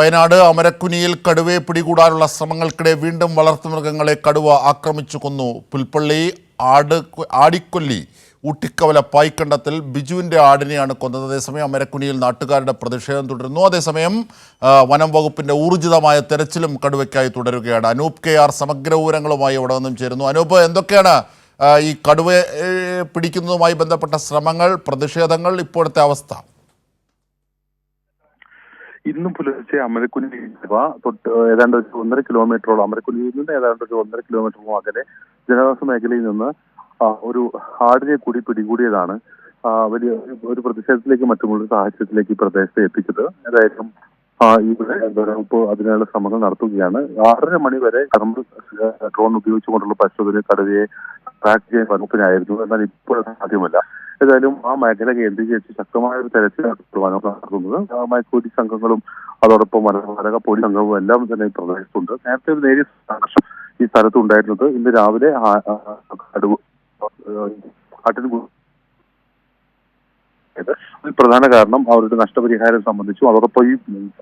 വയനാട് അമരക്കുനിയിൽ കടുവയെ പിടികൂടാനുള്ള ശ്രമങ്ങൾക്കിടെ വീണ്ടും വളർത്തുമൃഗങ്ങളെ കടുവ ആക്രമിച്ചു കൊന്നു. പുൽപ്പള്ളി ആടിക്കൊല്ലി ഊട്ടിക്കവല പായ്ക്കണ്ടത്തിൽ ബിജുവിൻ്റെ ആടിനെയാണ് കൊന്നത്. അതേസമയം അമരക്കുനിയിൽ നാട്ടുകാരുടെ പ്രതിഷേധം തുടരുന്നു. അതേസമയം വനം വകുപ്പിൻ്റെ ഊർജിതമായ തെരച്ചിലും കടുവയ്ക്കായി തുടരുകയാണ്. അനൂപ് KR സമഗ്ര വിവരങ്ങളുമായി ഇവിടെ നിന്നും ചേരുന്നു. അനൂപ്, എന്തൊക്കെയാണ് ഈ കടുവയെ പിടിക്കുന്നതുമായി ബന്ധപ്പെട്ട ശ്രമങ്ങൾ, പ്രതിഷേധങ്ങൾ, ഇപ്പോഴത്തെ അവസ്ഥ? ഇന്നും പുലർച്ചെ അമരക്കുനി തൊട്ട് ഏതാണ്ട് 1.5 കിലോമീറ്ററോളം, അമരക്കുനിയിൽ നിന്ന് ഏതാണ്ട് 1.5 കിലോമീറ്ററോളം അകലെ ജനവാസ മേഖലയിൽ നിന്ന് ഒരു ആടിനെ കൂടി പിടികൂടിയതാണ് വലിയ ഒരു പ്രതിഷേധത്തിലേക്ക് മറ്റുമുള്ള സാഹചര്യത്തിലേക്ക് ഈ പ്രദേശത്തെ എത്തിച്ചത്. ഏതായാലും ഇവിടെ ഇപ്പോൾ അതിനുള്ള ശ്രമങ്ങൾ നടത്തുകയാണ്. 6:30 മണി വരെ ഡ്രോൺ ഉപയോഗിച്ചുകൊണ്ടുള്ള പരിശോധന കടുവയെ ട്രാക്ക് ചെയ്യാൻ വകുപ്പിനായിരുന്നു. എന്നാൽ ഇപ്പോൾ സാധ്യമല്ല. ഏതായാലും ആ മേഖല കേന്ദ്രീകരിച്ച് ശക്തമായ ഒരു തെരച്ചിലാണ് നടത്തുന്നത്. മയക്കുവെടി സംഘങ്ങളും അതോടൊപ്പം വനപാലക പോലീസ് സംഘവും എല്ലാം തന്നെ ഈ പ്രദേശത്തുണ്ട്. നേരത്തെ ഒരു നേരിയ സംഘർഷം ഈ സ്ഥലത്ത് ഉണ്ടായിരുന്നത് ഇന്ന് രാവിലെ പ്രധാന കാരണം അവരുടെ നഷ്ടപരിഹാരം സംബന്ധിച്ചും അതോടൊപ്പം ഈ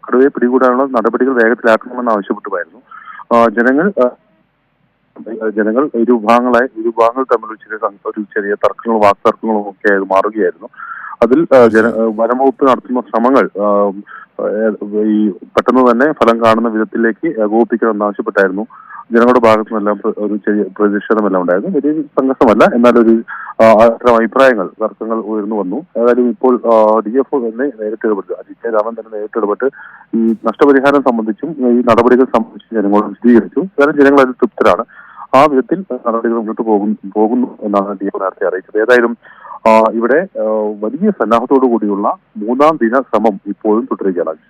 കടുവയെ പിടികൂടാനുള്ള നടപടികൾ വേഗത്തിലാക്കണമെന്ന് ആവശ്യപ്പെട്ടുമായിരുന്നു. ജനങ്ങൾ ഇരുഭാഗങ്ങൾ തമ്മിൽ ഒരു ചെറിയ തർക്കങ്ങളും വാക്തർക്കങ്ങളും ഒക്കെ മാറുകയായിരുന്നു. അതിൽ വനംവകുപ്പ് നടത്തുന്ന ശ്രമങ്ങൾ ഈ പെട്ടെന്ന് തന്നെ ഫലം കാണുന്ന വിധത്തിലേക്ക് ഏകോപിപ്പിക്കണമെന്ന് ആവശ്യപ്പെട്ടായിരുന്നു ജനങ്ങളുടെ ഭാഗത്തുനിന്നെല്ലാം ഒരു ചെറിയ പ്രതിഷേധമെല്ലാം ഉണ്ടായിരുന്നു. വലിയ സംഘർഷമല്ല, എന്നാൽ ഒരു അത്തരം തർക്കങ്ങൾ ഉയർന്നു വന്നു. ഏതായാലും ഇപ്പോൾ DFO തന്നെ നേരിട്ട് ഇടപെട്ട്, അജിത് രാമൻ തന്നെ നേരിട്ട് ഇടപെട്ട് ഈ നഷ്ടപരിഹാരം സംബന്ധിച്ചും ഈ നടപടികൾ സംബന്ധിച്ചും ജനങ്ങളോട് വിശദീകരിച്ചു. ഏതായാലും ജനങ്ങൾ അതിൽ തൃപ്തരാണ്. ആ വിധത്തിൽ നടപടികൾ മുന്നോട്ട് പോകുന്നു എന്നാണ് DFO നേരത്തെ അറിയിച്ചത്. ഏതായാലും ഇവിടെ വലിയ സന്നാഹത്തോടു കൂടിയുള്ള 3ാം ദിന ശ്രമം ഇപ്പോഴും തുടരുകയാണ്.